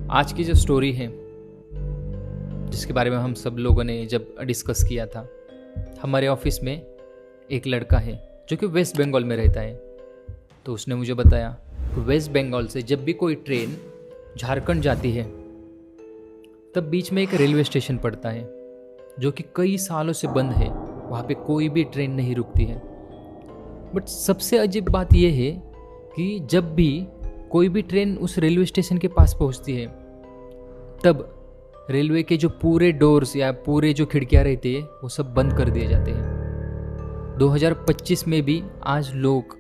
आज की जो स्टोरी है जिसके बारे में हम सब लोगों ने जब डिस्कस किया था, हमारे ऑफिस में एक लड़का है जो कि वेस्ट बंगाल में रहता है। तो उसने मुझे बताया कि वेस्ट बंगाल से जब भी कोई ट्रेन झारखंड जाती है तब बीच में एक रेलवे स्टेशन पड़ता है जो कि कई सालों से बंद है। वहाँ पे कोई भी ट्रेन नहीं रुकती है। बट सबसे अजीब बात यह है कि जब भी कोई भी ट्रेन उस रेलवे स्टेशन के पास पहुँचती है तब रेलवे के जो पूरे डोर्स या पूरे जो खिड़कियाँ रहती है वो सब बंद कर दिए जाते हैं। 2025 में भी आज लोग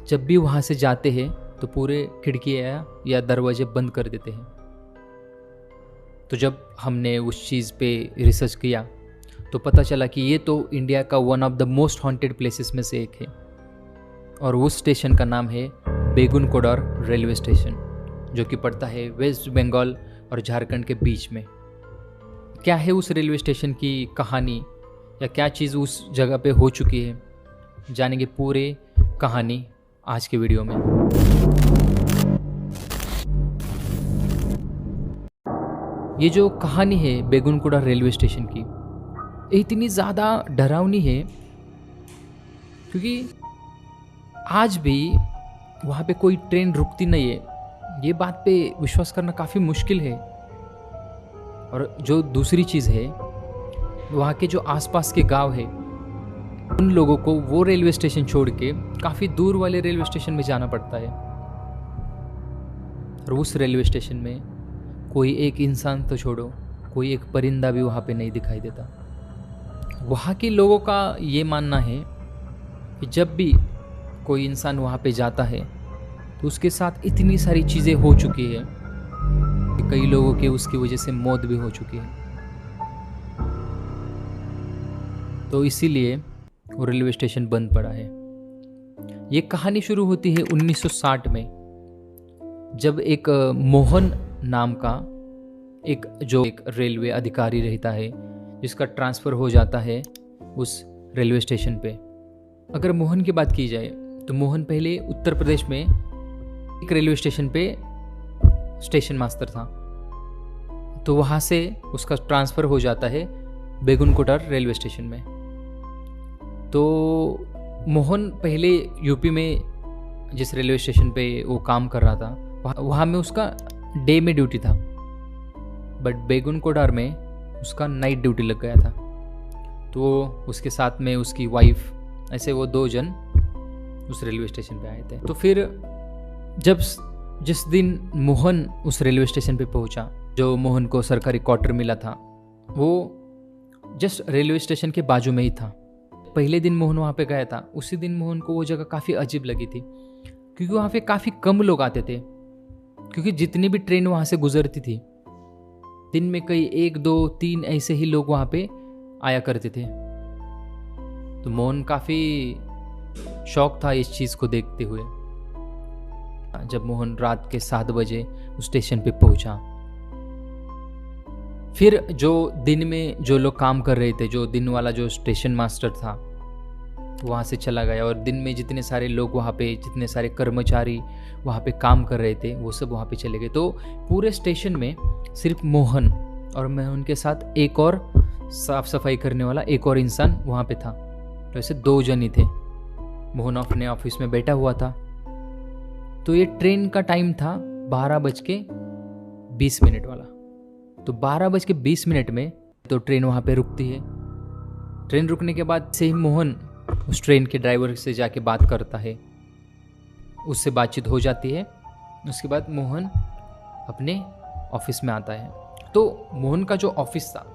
जब भी वहाँ से जाते हैं तो पूरे खिड़कियाँ या दरवाजे बंद कर देते हैं। तो जब हमने उस चीज़ पे रिसर्च किया तो पता चला कि ये तो इंडिया का one of the most haunted places में से एक है और उस स्टेशन का नाम है बेगुनकोडर रेलवे स्टेशन, जो कि पड़ता है वेस्ट बंगाल और झारखंड के बीच में। क्या है उस रेलवे स्टेशन की कहानी या क्या चीज़ उस जगह पे हो चुकी है, जानेंगे पूरे कहानी आज के वीडियो में। ये जो कहानी है बेगुनकोडर रेलवे स्टेशन की, ये इतनी ज़्यादा डरावनी है क्योंकि आज भी वहाँ पे कोई ट्रेन रुकती नहीं है। ये बात पे विश्वास करना काफ़ी मुश्किल है। और जो दूसरी चीज़ है, वहाँ के जो आसपास के गांव है उन लोगों को वो रेलवे स्टेशन छोड़ के काफ़ी दूर वाले रेलवे स्टेशन में जाना पड़ता है। और उस रेलवे स्टेशन में कोई एक इंसान तो छोड़ो, कोई एक परिंदा भी वहाँ पे नहीं दिखाई देता। वहाँ के लोगों का ये मानना है कि जब भी कोई इंसान वहाँ पे जाता है तो उसके साथ इतनी सारी चीज़ें हो चुकी है कि कई लोगों की उसकी वजह से मौत भी हो चुकी है। तो इसीलिए वो रेलवे स्टेशन बंद पड़ा है। ये कहानी शुरू होती है 1960 में, जब एक मोहन नाम का एक रेलवे अधिकारी रहता है जिसका ट्रांसफ़र हो जाता है उस रेलवे स्टेशन पे। अगर मोहन की बात की जाए तो मोहन पहले उत्तर प्रदेश में एक रेलवे स्टेशन पे स्टेशन मास्टर था। तो वहाँ से उसका ट्रांसफ़र हो जाता है बेगुनकोडर रेलवे स्टेशन में। तो मोहन पहले यूपी में जिस रेलवे स्टेशन पे वो काम कर रहा था वहाँ में उसका डे में ड्यूटी था, बट बेगुनकोडर में उसका नाइट ड्यूटी लग गया था। तो उसके साथ में उसकी वाइफ, ऐसे वो 2 जन उस रेलवे स्टेशन पे आए थे। तो फिर जिस दिन मोहन उस रेलवे स्टेशन पे पहुंचा, जो मोहन को सरकारी क्वार्टर मिला था वो जस्ट रेलवे स्टेशन के बाजू में ही था। पहले दिन मोहन वहाँ पे गया था, उसी दिन मोहन को वो जगह काफ़ी अजीब लगी थी क्योंकि वहाँ पे काफ़ी कम लोग आते थे। क्योंकि जितनी भी ट्रेन वहाँ से गुजरती थी दिन में कई 1, 2, 3 ऐसे ही लोग वहाँ पे आया करते थे। तो मोहन काफ़ी शौक था इस चीज़ को देखते हुए। जब मोहन रात के 7 बजे उस स्टेशन पे पहुंचा, फिर जो दिन में जो लोग काम कर रहे थे, जो दिन वाला जो स्टेशन मास्टर था वहाँ से चला गया और दिन में जितने सारे लोग वहाँ पे, जितने सारे कर्मचारी वहाँ पे काम कर रहे थे वो सब वहाँ पे चले गए। तो पूरे स्टेशन में सिर्फ मोहन और मोहन के साथ एक और साफ सफाई करने वाला एक और इंसान वहाँ पे था। तो ऐसे 2 जन ही थे। मोहन अपने ऑफिस में बैठा हुआ था। तो ये ट्रेन का टाइम था 12:20 वाला। तो 12:20 में तो ट्रेन वहाँ पे रुकती है। ट्रेन रुकने के बाद से ही मोहन उस ट्रेन के ड्राइवर से जाके बात करता है, उससे बातचीत हो जाती है। उसके बाद मोहन अपने ऑफिस में आता है। तो मोहन का जो ऑफिस था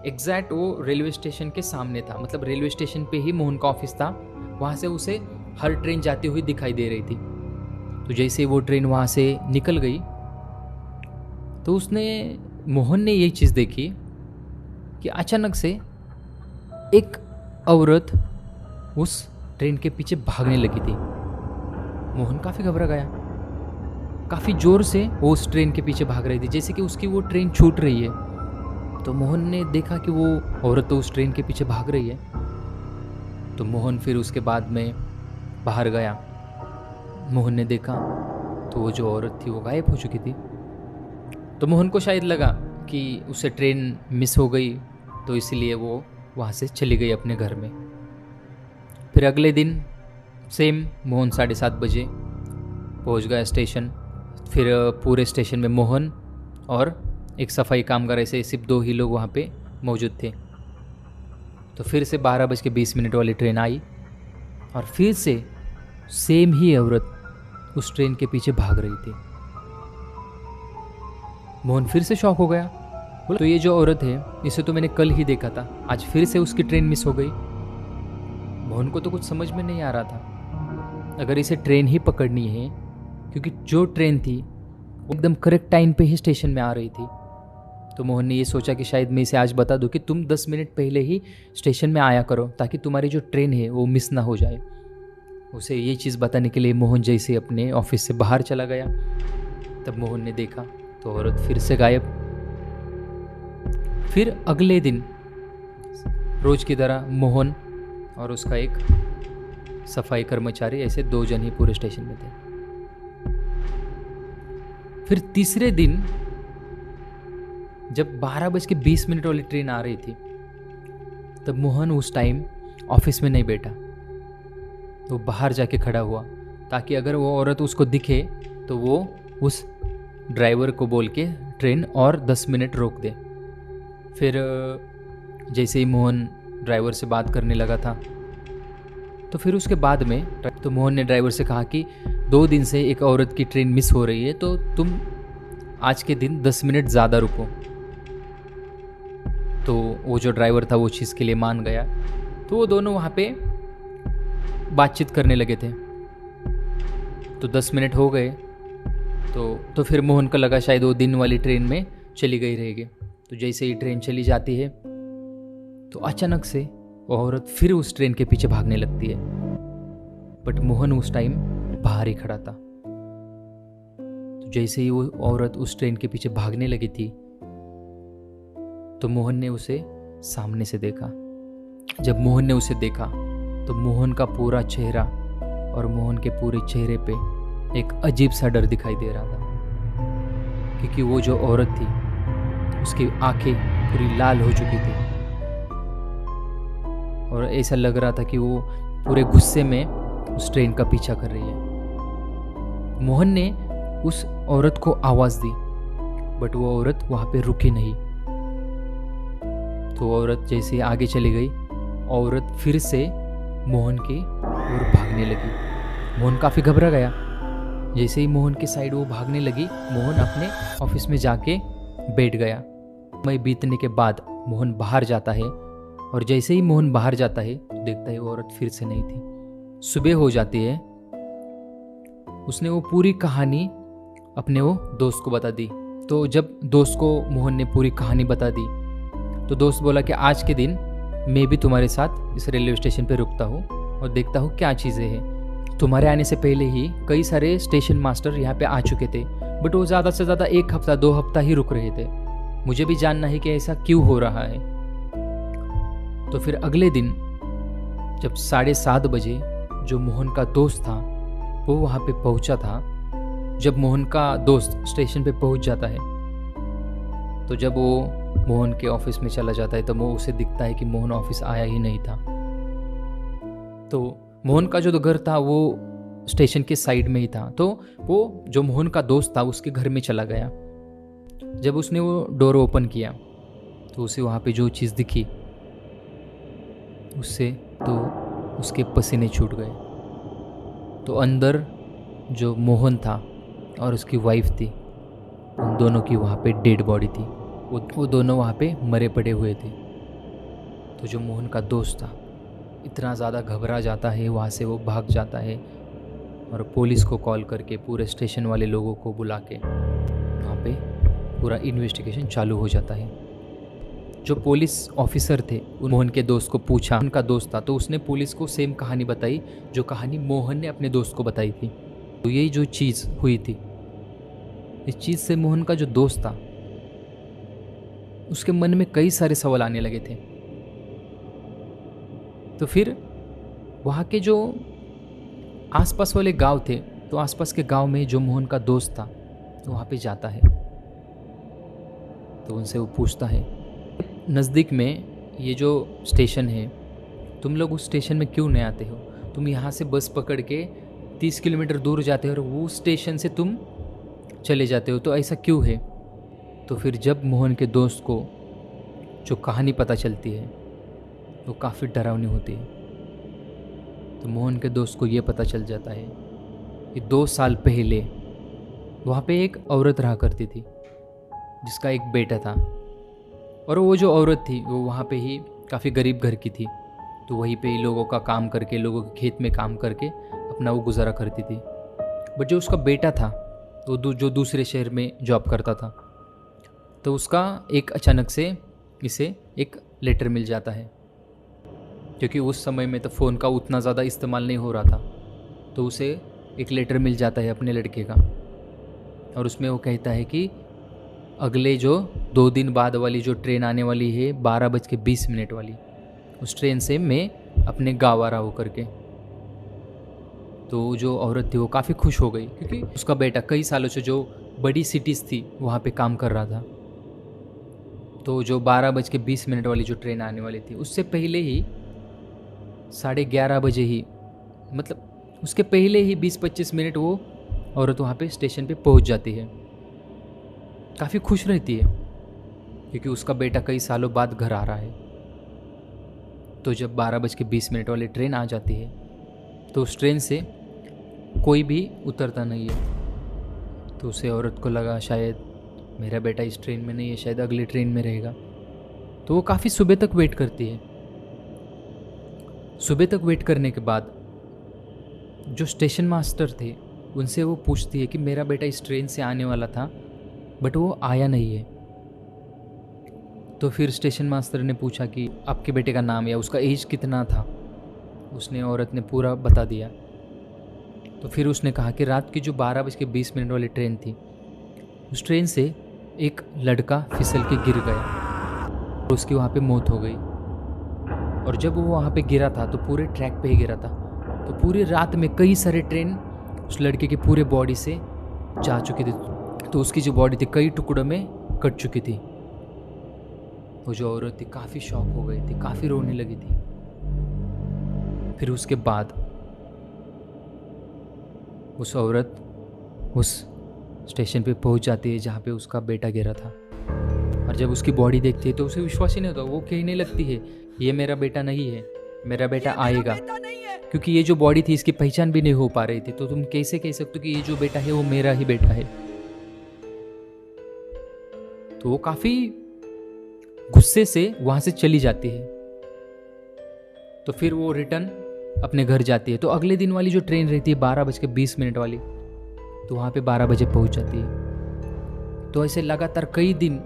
एग्जैक्ट वो रेलवे स्टेशन के सामने था, मतलब रेलवे स्टेशन पे ही मोहन का ऑफिस था। वहाँ से उसे हर ट्रेन जाती हुई दिखाई दे रही थी। तो जैसे वो ट्रेन वहाँ से निकल गई तो मोहन ने ये चीज़ देखी कि अचानक से एक औरत उस ट्रेन के पीछे भागने लगी थी। मोहन काफ़ी घबरा गया, काफ़ी ज़ोर से वो उस ट्रेन के पीछे भाग रही थी, जैसे कि उसकी वो ट्रेन छूट रही है। तो मोहन ने देखा कि वो औरत तो उस ट्रेन के पीछे भाग रही है। तो मोहन फिर उसके बाद में बाहर गया। मोहन ने देखा तो वो जो औरत थी वो गायब हो चुकी थी। तो मोहन को शायद लगा कि उसे ट्रेन मिस हो गई, तो इसलिए वो वहाँ से चली गई अपने घर में। फिर अगले दिन सेम मोहन 7:30 बजे पहुँच गया स्टेशन। फिर पूरे स्टेशन में मोहन और एक सफाई कामगार, ऐसे सिर्फ 2 ही लोग वहाँ पे मौजूद थे। तो फिर से 12:20 वाली ट्रेन आई और फिर से सेम ही औरत उस ट्रेन के पीछे भाग रही थी। मोहन फिर से शॉक हो गया, बोला तो ये जो औरत है इसे तो मैंने कल ही देखा था, आज फिर से उसकी ट्रेन मिस हो गई। मोहन को तो कुछ समझ में नहीं आ रहा था। अगर इसे ट्रेन ही पकड़नी है, क्योंकि जो ट्रेन थी वो एकदम करेक्ट टाइम पे ही स्टेशन में आ रही थी, तो मोहन ने ये सोचा कि शायद मैं इसे आज बता दूं कि तुम 10 मिनट पहले ही स्टेशन में आया करो, ताकि तुम्हारी जो ट्रेन है वो मिस ना हो जाए। उसे ये चीज़ बताने के लिए मोहन जैसे अपने ऑफिस से बाहर चला गया, तब मोहन ने देखा तो औरत फिर से गायब। फिर अगले दिन रोज की तरह मोहन और उसका एक सफाई कर्मचारी, ऐसे 2 जन ही पूरे स्टेशन में थे। फिर तीसरे दिन जब 12:20 वाली ट्रेन आ रही थी, तब मोहन उस टाइम ऑफिस में नहीं बैठा, तो बाहर जाके खड़ा हुआ, ताकि अगर वो औरत उसको दिखे तो वो उस ड्राइवर को बोल के ट्रेन और 10 मिनट रोक दे। फिर जैसे ही मोहन ड्राइवर से बात करने लगा था, तो फिर उसके बाद में तो मोहन ने ड्राइवर से कहा कि 2 दिन से एक औरत की ट्रेन मिस हो रही है, तो तुम आज के दिन 10 मिनट ज़्यादा रुको। तो वो जो ड्राइवर था वो चीज़ के लिए मान गया। तो वो दोनों वहाँ पे बातचीत करने लगे थे। तो 10 मिनट हो गए, तो फिर मोहन को लगा शायद वो दिन वाली ट्रेन में चली गई रहेगी। तो जैसे ही ट्रेन चली जाती है, तो अचानक से वो औरत फिर उस ट्रेन के पीछे भागने लगती है। बट मोहन उस टाइम बाहर ही खड़ा था। तो जैसे ही वो औरत उस ट्रेन के पीछे भागने लगी थी, तो मोहन ने उसे सामने से देखा। जब मोहन ने उसे देखा, तो मोहन का पूरा चेहरा और मोहन के पूरे चेहरे पे एक अजीब सा डर दिखाई दे रहा था, क्योंकि वो जो औरत थी उसकी आंखें पूरी लाल हो चुकी थी और ऐसा लग रहा था कि वो पूरे गुस्से में उस ट्रेन का पीछा कर रही है। मोहन ने उस औरत को आवाज़ दी, बट वो औरत वहाँ पे रुकी नहीं। तो औरत जैसे आगे चली गई, औरत फिर से मोहन की ओर भागने लगी। मोहन काफ़ी घबरा गया। जैसे ही मोहन के साइड वो भागने लगी, मोहन अपने ऑफिस में जाके बैठ गया। समय बीतने के बाद मोहन बाहर जाता है और जैसे ही मोहन बाहर जाता है, तो देखता है वो औरत फिर से नहीं थी। सुबह हो जाती है। उसने वो पूरी कहानी अपने वो दोस्त को बता दी। तो जब दोस्त को मोहन ने पूरी कहानी बता दी, तो दोस्त बोला कि आज के दिन मैं भी तुम्हारे साथ इस रेलवे स्टेशन पे रुकता हूँ और देखता हूँ क्या चीज़ें हैं। तुम्हारे आने से पहले ही कई सारे स्टेशन मास्टर यहाँ पे आ चुके थे, बट वो ज़्यादा से ज़्यादा 1 हफ्ता 2 हफ्ता ही रुक रहे थे। मुझे भी जानना है कि ऐसा क्यों हो रहा है। तो फिर अगले दिन जब 7:30 बजे जो मोहन का दोस्त था वो वहाँ पे पहुँचा था। जब मोहन का दोस्त स्टेशन पे पहुँच जाता है, तो जब वो मोहन के ऑफिस में चला जाता है, तो वो उसे दिखता है कि मोहन ऑफिस आया ही नहीं था। तो मोहन का जो घर था वो स्टेशन के साइड में ही था। तो वो जो मोहन का दोस्त था उसके घर में चला गया। जब उसने वो डोर ओपन किया, तो उसे वहाँ पे जो चीज़ दिखी, उससे तो उसके पसीने छूट गए। तो अंदर जो मोहन था और उसकी वाइफ थी, उन दोनों की वहाँ पे डेड बॉडी थी। वो दोनों वहाँ पे मरे पड़े हुए थे। तो जो मोहन का दोस्त था इतना ज़्यादा घबरा जाता है, वहाँ से वो भाग जाता है और पुलिस को कॉल करके पूरे स्टेशन वाले लोगों को बुला के वहाँ पे पूरा इन्वेस्टिगेशन चालू हो जाता है। जो पुलिस ऑफिसर थे मोहन के दोस्त को पूछा, उनका दोस्त था, तो उसने पुलिस को सेम कहानी बताई जो कहानी मोहन ने अपने दोस्त को बताई थी। तो यही जो चीज़ हुई थी, इस चीज़ से मोहन का जो दोस्त था उसके मन में कई सारे सवाल आने लगे थे। तो फिर वहाँ के जो आसपास वाले गांव थे, तो आसपास के गांव में जो मोहन का दोस्त था तो वहाँ पे जाता है। तो उनसे वो पूछता है, नज़दीक में ये जो स्टेशन है, तुम लोग उस स्टेशन में क्यों नहीं आते हो? तुम यहाँ से बस पकड़ के 30 किलोमीटर दूर जाते हो और वो स्टेशन से तुम चले जाते हो, तो ऐसा क्यों है? तो फिर जब मोहन के दोस्त को जो कहानी पता चलती है वो काफ़ी डरावनी होती है। तो मोहन के दोस्त को ये पता चल जाता है कि 2 साल पहले वहाँ पे एक औरत रहा करती थी जिसका एक बेटा था, और वो जो औरत थी वो वहाँ पे ही काफ़ी गरीब घर की थी। तो वहीं पे ही लोगों का काम करके, लोगों के खेत में काम करके अपना वो गुजारा करती थी। बट जो उसका बेटा था वो जो दूसरे शहर में जॉब करता था, तो उसका एक अचानक से इसे एक लेटर मिल जाता है, क्योंकि उस समय में तो फ़ोन का उतना ज़्यादा इस्तेमाल नहीं हो रहा था। तो उसे एक लेटर मिल जाता है अपने लड़के का, और उसमें वो कहता है कि अगले जो 2 दिन बाद वाली जो ट्रेन आने वाली है 12:20 वाली, उस ट्रेन से मैं अपने गाँव आ रहा हूँ करके। तो जो औरत थी वो काफ़ी खुश हो गई, क्योंकि उसका बेटा कई सालों से जो बड़ी सिटीज़ थी वहाँ पे काम कर रहा था। तो जो 12:20 वाली जो ट्रेन आने वाली थी, उससे पहले ही 11:30 बजे ही, मतलब उसके पहले ही 20-25 मिनट वो औरत वहाँ पे स्टेशन पे पहुँच जाती है। काफ़ी खुश रहती है क्योंकि उसका बेटा कई सालों बाद घर आ रहा है। तो जब 12:20 वाली ट्रेन आ जाती है तो उस ट्रेन से कोई भी उतरता नहीं है। तो उसे औरत को लगा शायद मेरा बेटा इस ट्रेन में नहीं है, शायद अगली ट्रेन में रहेगा। तो वो काफ़ी सुबह तक वेट करती है। सुबह तक वेट करने के बाद जो स्टेशन मास्टर थे उनसे वो पूछती है कि मेरा बेटा इस ट्रेन से आने वाला था बट वो आया नहीं है। तो फिर स्टेशन मास्टर ने पूछा कि आपके बेटे का नाम या उसका एज कितना था। उसने औरत ने पूरा बता दिया। तो फिर उसने कहा कि रात की जो 12:20 वाली ट्रेन थी, उस ट्रेन से एक लड़का फिसल के गिर गया, उसकी वहाँ पे मौत हो गई। और जब वो वहाँ पे गिरा था तो पूरे ट्रैक पे ही गिरा था। तो पूरी रात में कई सारे ट्रेन उस लड़के के पूरे बॉडी से जा चुकी थी। तो उसकी जो बॉडी थी कई टुकड़ों में कट चुकी थी। वो जो औरत थी काफ़ी शॉक हो गई थी, काफ़ी रोने लगी थी। फिर उसके बाद उस औरत उस स्टेशन पे पहुंच जाती है जहाँ पे उसका बेटा गिरा था। और जब उसकी बॉडी देखती है तो उसे विश्वास ही नहीं होता। वो कहने लगती है ये मेरा बेटा नहीं है, मेरा बेटा आएगा, क्योंकि ये जो बॉडी थी इसकी पहचान भी नहीं हो पा रही थी। तो तुम कैसे कह सकते हो कि ये जो बेटा है वो मेरा ही बेटा है? तो वो काफ़ी गुस्से से वहाँ से चली जाती है। तो फिर वो रिटर्न अपने घर जाती है। तो अगले दिन वाली जो ट्रेन रहती है 12:20 वाली, तो वहाँ पे 12 बजे पहुँच जाती है। तो ऐसे लगातार कई दिन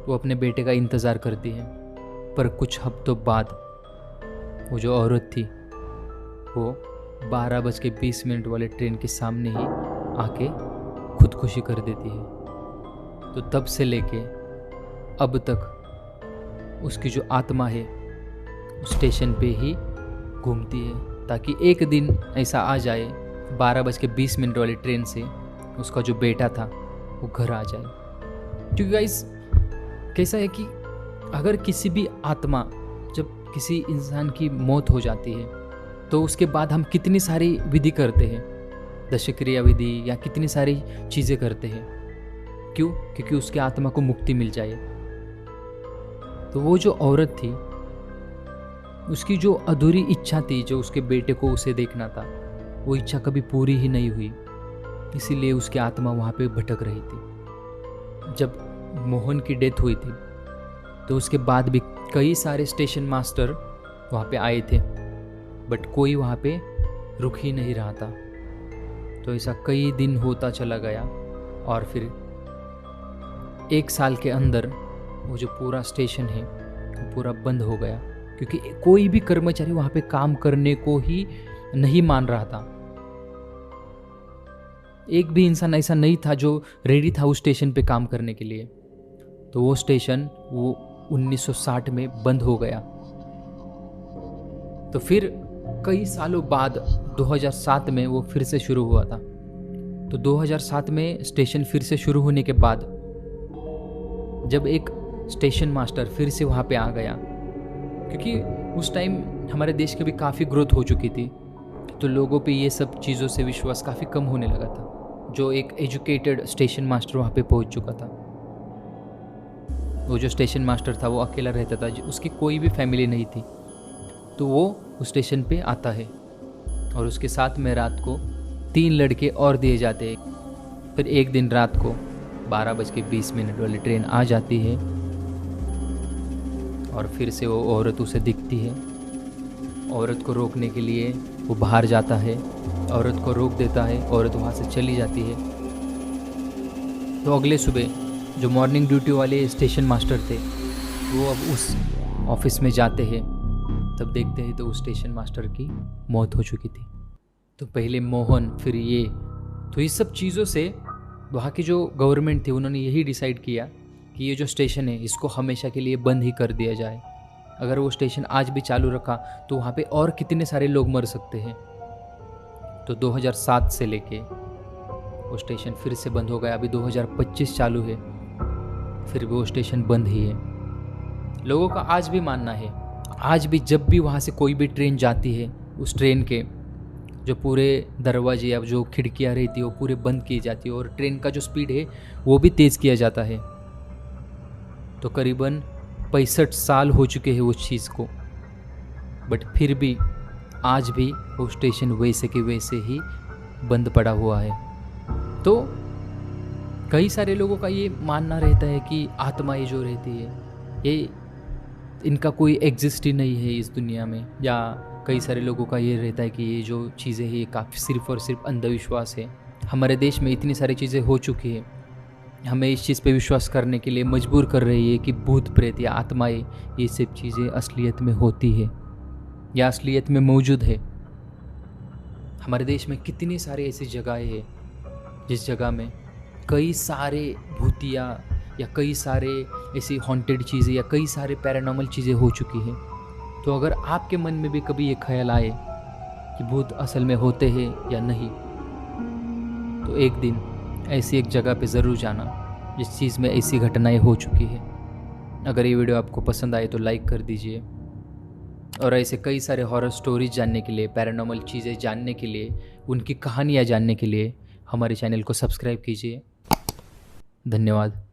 वो अपने बेटे का इंतज़ार करती है। पर कुछ हफ्तों बाद वो जो औरत थी वो 12:20 वाले ट्रेन के सामने ही आके खुदकुशी कर देती है। तो तब से लेके अब तक उसकी जो आत्मा है उस स्टेशन पे ही घूमती है, ताकि एक दिन ऐसा आ जाए 12:20 वाली ट्रेन से उसका जो बेटा था वो घर आ जाए। क्योंकि गाइस कैसा है कि अगर किसी भी आत्मा, जब किसी इंसान की मौत हो जाती है तो उसके बाद हम कितनी सारी विधि करते हैं, दशक्रिया विधि या कितनी सारी चीज़ें करते हैं। क्यों? क्योंकि उसके आत्मा को मुक्ति मिल जाए। तो वो जो औरत थी उसकी जो अधूरी इच्छा थी, जो उसके बेटे को उसे देखना था, वो इच्छा कभी पूरी ही नहीं हुई। इसीलिए उसकी आत्मा वहाँ पे भटक रही थी। जब मोहन की डेथ हुई थी तो उसके बाद भी कई सारे स्टेशन मास्टर वहाँ पे आए थे, बट कोई वहाँ पे रुक ही नहीं रहा था। तो ऐसा कई दिन होता चला गया और फिर 1 साल के अंदर वो जो पूरा स्टेशन है वो पूरा बंद हो गया, क्योंकि कोई भी कर्मचारी वहाँ पे काम करने को ही नहीं मान रहा था। एक भी इंसान ऐसा नहीं था जो रेडी था उस स्टेशन पे काम करने के लिए। तो वो स्टेशन वो 1960 में बंद हो गया। तो फिर कई सालों बाद 2007 में वो फिर से शुरू हुआ था। तो 2007 में स्टेशन फिर से शुरू होने के बाद जब एक स्टेशन मास्टर फिर से वहाँ पे आ गया, क्योंकि उस टाइम हमारे देश की भी काफ़ी ग्रोथ हो चुकी थी, तो लोगों पे ये सब चीज़ों से विश्वास काफ़ी कम होने लगा था। जो एक एजुकेटेड स्टेशन मास्टर वहाँ पे पहुँच चुका था, वो जो स्टेशन मास्टर था वो अकेला रहता था, उसकी कोई भी फैमिली नहीं थी, तो वो उस स्टेशन पे आता है और उसके साथ में रात को 3 लड़के और दिए जाते हैं। फिर एक दिन रात को 12:20 वाली ट्रेन आ जाती है और फिर से वो औरत उसे दिखती है। औरत को रोकने के लिए वो बाहर जाता है, औरत को रोक देता है, औरत वहाँ से चली जाती है। तो अगले सुबह जो मॉर्निंग ड्यूटी वाले स्टेशन मास्टर थे वो अब उस ऑफिस में जाते हैं, तब देखते हैं तो उस स्टेशन मास्टर की मौत हो चुकी थी। तो पहले मोहन, फिर ये, तो इस सब चीज़ों से वहाँ की जो गवर्नमेंट थी उन्होंने यही डिसाइड किया कि ये जो स्टेशन है इसको हमेशा के लिए बंद ही कर दिया जाए। अगर वो स्टेशन आज भी चालू रखा तो वहाँ पे और कितने सारे लोग मर सकते हैं। तो 2007 से लेके वो स्टेशन फिर से बंद हो गया। अभी 2025 चालू है, फिर भी वो स्टेशन बंद ही है। लोगों का आज भी मानना है, आज भी जब भी वहाँ से कोई भी ट्रेन जाती है, उस ट्रेन के जो पूरे दरवाजे या जो खिड़कियाँ रहती है वो पूरे बंद की जाती है और ट्रेन का जो स्पीड है वो भी तेज़ किया जाता है। तो करीबन 65 साल हो चुके हैं उस चीज़ को, बट फिर भी आज भी वो स्टेशन वैसे के वैसे ही बंद पड़ा हुआ है। तो कई सारे लोगों का ये मानना रहता है कि आत्माएं जो रहती है ये इनका कोई एग्जिस्ट ही नहीं है इस दुनिया में, या कई सारे लोगों का ये रहता है कि ये जो चीज़ें हैं ये काफ़ी सिर्फ और सिर्फ अंधविश्वास है। हमारे देश में इतनी सारी चीज़ें हो चुकी है, हमें इस चीज़ पे विश्वास करने के लिए मजबूर कर रही है कि भूत प्रेत या आत्माएं ये सब चीज़ें असलियत में होती है या असलियत में मौजूद है। हमारे देश में कितनी सारी ऐसी जगहें हैं जिस जगह में कई सारे भूतिया या कई सारे ऐसी हॉन्टेड चीज़ें या कई सारे पैरानॉर्मल चीज़ें हो चुकी हैं। तो अगर आपके मन में भी कभी ये ख्याल आए कि भूत असल में होते हैं या नहीं, तो एक दिन ऐसी एक जगह पे ज़रूर जाना जिस चीज़ में ऐसी घटनाएं हो चुकी है। अगर ये वीडियो आपको पसंद आए तो लाइक कर दीजिए, और ऐसे कई सारे हॉरर स्टोरीज जानने के लिए, पैरानॉर्मल चीज़ें जानने के लिए, उनकी कहानियाँ जानने के लिए हमारे चैनल को सब्सक्राइब कीजिए। धन्यवाद।